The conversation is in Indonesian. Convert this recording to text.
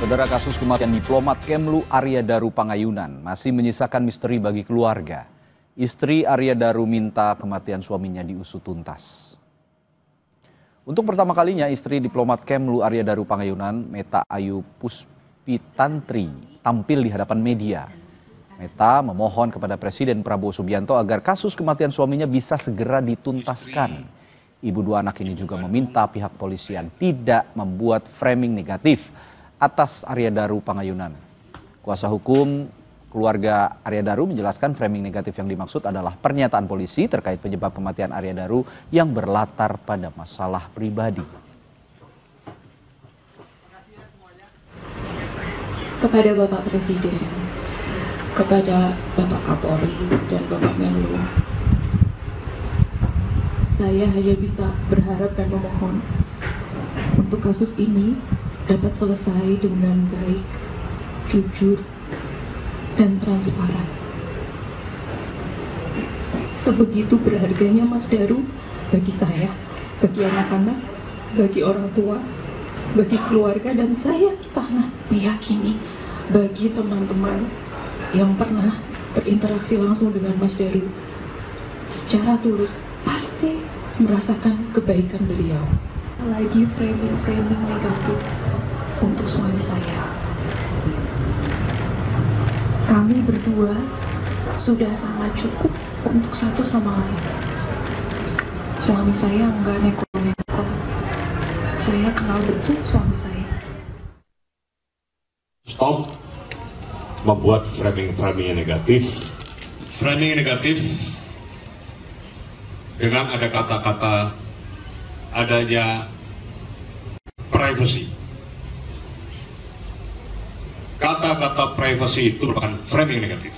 Saudara, kasus kematian diplomat Kemlu Arya Daru Pangayunan masih menyisakan misteri bagi keluarga. Istri Arya Daru minta kematian suaminya diusut tuntas. Untuk pertama kalinya istri diplomat Kemlu Arya Daru Pangayunan, Meta Ayu Puspitantri, tampil di hadapan media. Meta memohon kepada Presiden Prabowo Subianto agar kasus kematian suaminya bisa segera dituntaskan. Ibu dua anak ini juga meminta pihak polisian tidak membuat framing negatif atas Arya Daru Pangayunan. Kuasa hukum keluarga Arya Daru menjelaskan framing negatif yang dimaksud adalah pernyataan polisi terkait penyebab kematian Arya Daru yang berlatar pada masalah pribadi. Kepada Bapak Presiden, kepada Bapak Kapolri dan Bapak Menlu, saya hanya bisa berharap dan memohon untuk kasus ini dapat selesai dengan baik, jujur, dan transparan. Sebegitu berharganya Mas Daru bagi saya, bagi anak-anak, bagi orang tua, bagi keluarga, dan saya sangat meyakini bagi teman-teman yang pernah berinteraksi langsung dengan Mas Daru secara tulus pasti merasakan kebaikan beliau. Lagi framing negatif untuk suami saya. Kami berdua sudah sangat cukup untuk satu sama lain. Suami saya enggak neko-neko. Saya kenal betul suami saya. Stop membuat framing yang negatif. Framing negatif dengan ada kata-kata adanya privacy. Kata-kata privacy itu merupakan framing negatif.